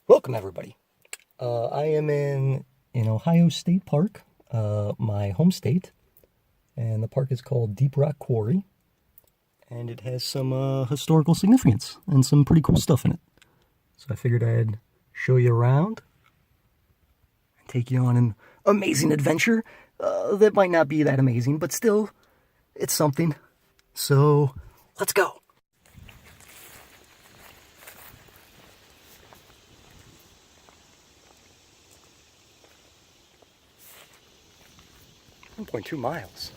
Welcome, everybody. I am in Ohio State Park, my home state, and the park is called Deep Rock Quarry, and it has some historical significance and some pretty cool stuff in it. So I figured I'd show you around and take you on an amazing adventure that might not be that amazing, but still, it's something. So let's go. 1.2 miles.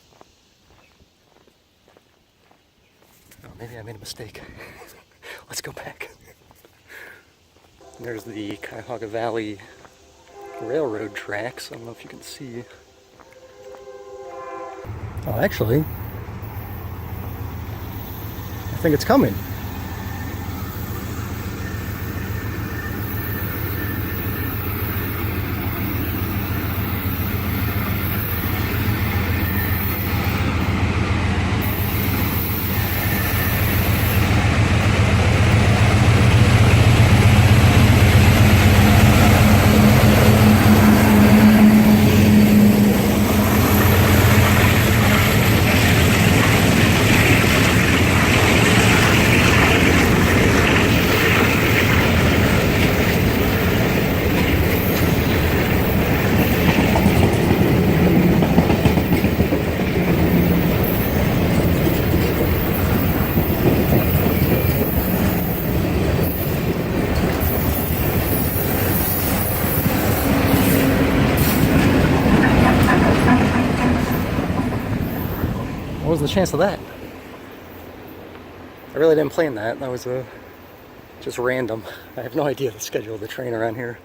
Oh, maybe I made a mistake. Let's go back. There's the Cuyahoga Valley railroad tracks. I don't know if you can see. Oh, actually, I think it's coming. What was the chance of that? I really didn't plan that. That was just random. I have no idea the schedule of the train around here.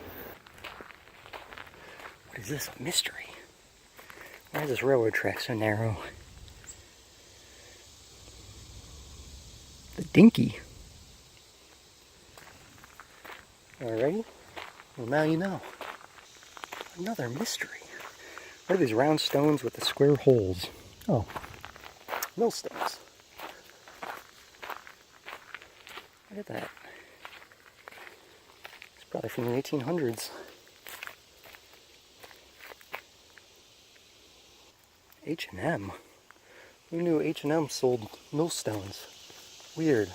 What is this? A mystery? Why is this railroad track so narrow? The Dinky. Alrighty. Well, now you know. Another mystery. What are these round stones with the square holes? Oh, millstones. Look at that. It's probably from the 1800s. H&M. Who knew H&M sold millstones? Weird.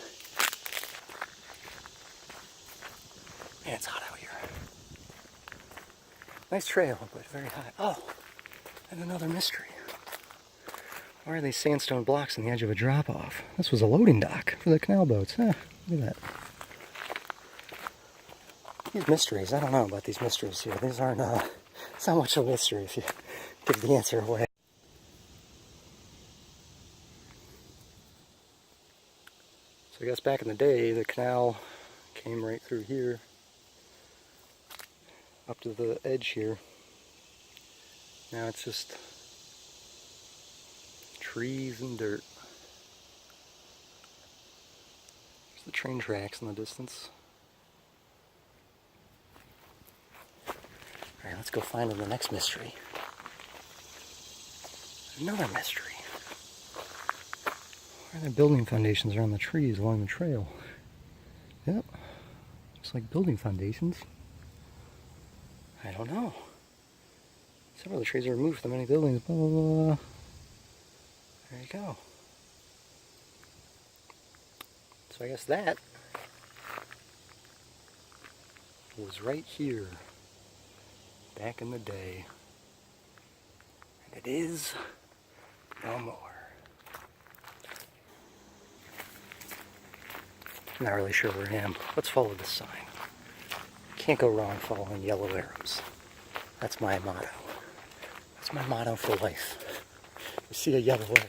Man, it's hot out here. Nice trail, but very hot. Oh, and another mystery. Why are these sandstone blocks on the edge of a drop-off? This was a loading dock for the canal boats. Look at that. These mysteries, I don't know about these mysteries here. These aren't, it's not much of a mystery if you give the answer away. So I guess back in the day, the canal came right through here, up to the edge here. Now it's just trees and dirt. There's the train tracks in the distance. Alright, let's go find the next mystery. Another mystery. Why are there building foundations around the trees along the trail? Yep. Looks like building foundations. I don't know. Several of the trees are removed from many buildings. Blah, blah, blah. There you go. So I guess that was right here back in the day. And it is no more. I'm not really sure where I am. Let's follow this sign. Can't go wrong following yellow arrows. That's my motto. That's my motto for life. You see a yellow arrow,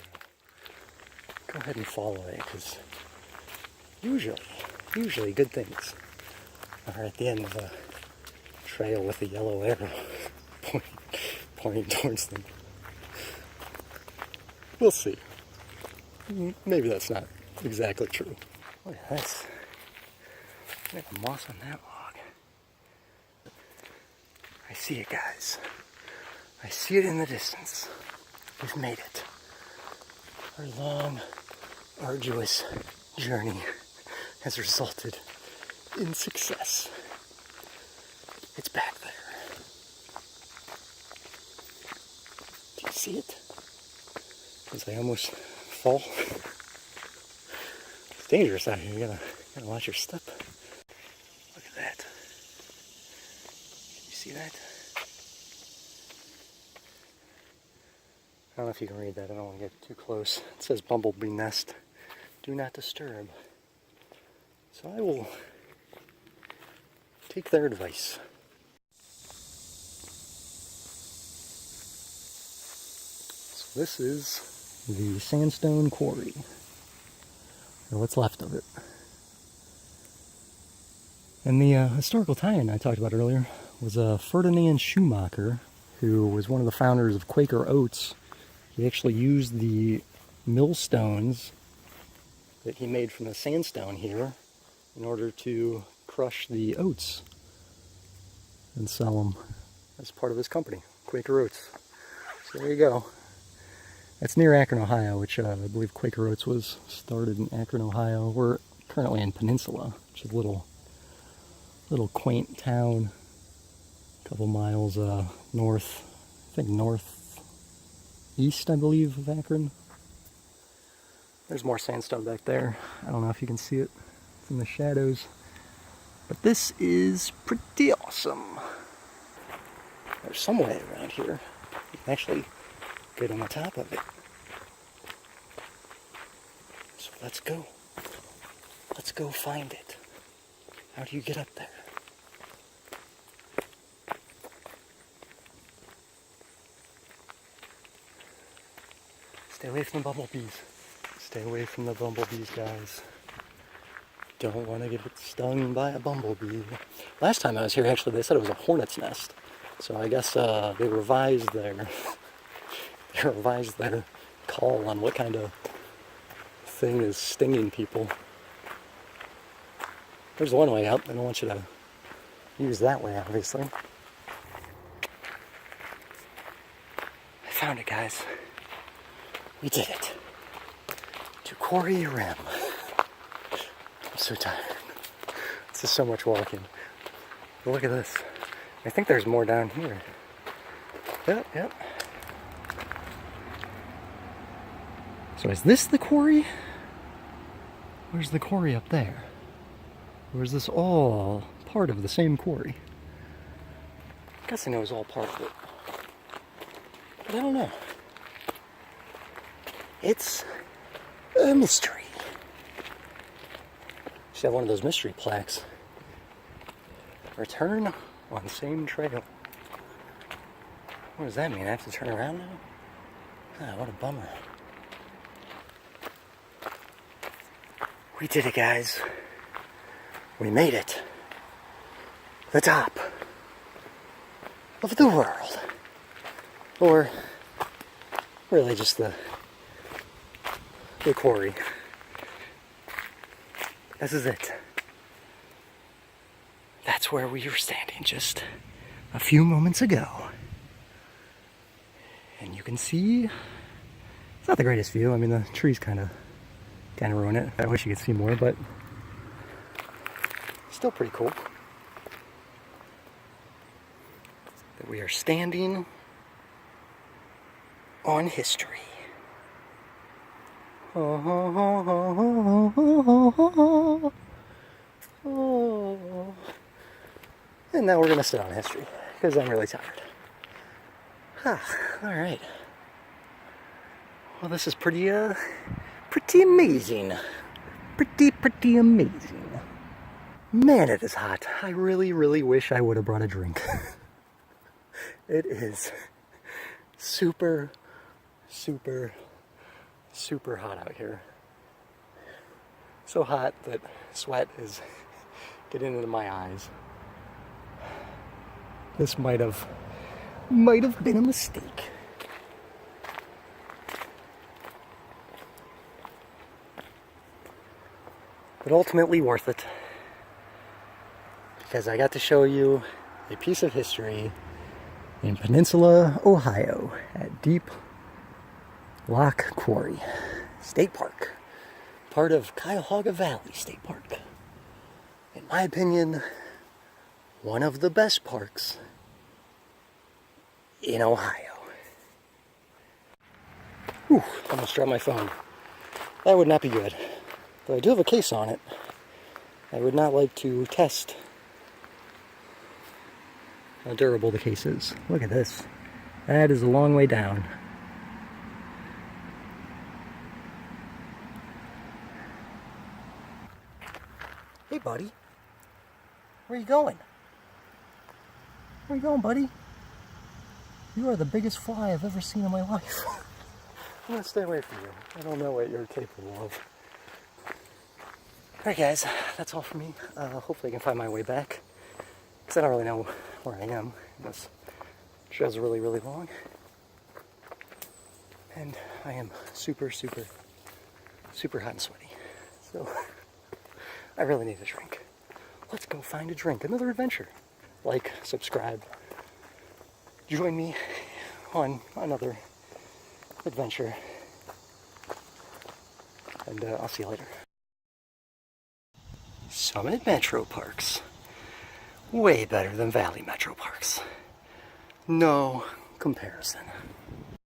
go ahead and follow it, because usually good things are at the end of a trail with a yellow arrow pointing towards them. We'll see. Maybe that's not exactly true. Look at this. Look at the moss on that log. I see it, guys. I see it in the distance. We've made it. Our long, arduous journey has resulted in success. It's back there. Do you see it? As I almost fall. It's dangerous out here. You gotta watch your step. Look at that. Can you see that? I don't know if you can read that. I don't want to get too close. It says bumblebee nest. Do not disturb. So I will take their advice. So this is the sandstone quarry, or what's left of it. And the historical tie-in I talked about earlier was Ferdinand Schumacher, who was one of the founders of Quaker Oats. He actually used the millstones that he made from the sandstone here in order to crush the oats and sell them as part of his company, Quaker Oats. So there you go. That's near Akron, Ohio, which I believe Quaker Oats was started in Akron, Ohio. We're currently in Peninsula, which is a little quaint town, a couple miles north, I think northeast, I believe, of Akron. There's more sandstone back there. I don't know if you can see it. It's in the shadows. But this is pretty awesome. There's some way around here. You can actually get on the top of it. So let's go. Let's go find it. How do you get up there? Stay away from the bumblebees. Stay away from the bumblebees, guys. Don't want to get stung by a bumblebee. Last time I was here, actually, they said it was a hornet's nest. So I guess they revised their call on what kind of thing is stinging people. There's one way out. I don't want you to use that way, obviously. I found it, guys. We did it. To Quarry Rim. I'm so tired. This is so much walking. But look at this. I think there's more down here. Yep. So is this the quarry? Where's the quarry up there? Or is this all part of the same quarry? I'm guessing it was all part of it. But I don't know. It's a mystery. Should have one of those mystery plaques. Return on same trail. What does that mean? I have to turn around now? Ah, what a bummer. We did it, guys. We made it. The top of the world. Or really just the quarry. This is it. That's where we were standing just a few moments ago. And you can see, it's not the greatest view. I mean, the trees kind of ruin it. I wish you could see more, but still pretty cool. That we are standing on history. Oh. And now we're going to sit on history, because I'm really tired. Alright. Well, this is pretty amazing. Pretty amazing. Man, it is hot. I really, really wish I would have brought a drink. It is super hot out here. So hot that sweat is getting into my eyes. This might have been a mistake. But ultimately worth it. Because I got to show you a piece of history in Peninsula, Ohio, at Deep Rock Quarry State Park, part of Cuyahoga Valley State Park. In my opinion, one of the best parks in Ohio. Whew, almost dropped my phone. That would not be good. Though I do have a case on it. I would not like to test how durable the case is. Look at this. That is a long way down. Hey, buddy. Where are you going? Where are you going, buddy? You are the biggest fly I've ever seen in my life. I'm gonna stay away from you. I don't know what you're capable of. Alright guys, that's all for me. Hopefully I can find my way back. Because I don't really know where I am. This show's really, really long. And I am super, super, super hot and sweaty. So, I really need a drink. Let's go find a drink. Another adventure. Like, subscribe. Join me on another adventure. And I'll see you later. Summit Metro Parks. Way better than Valley Metro Parks. No comparison.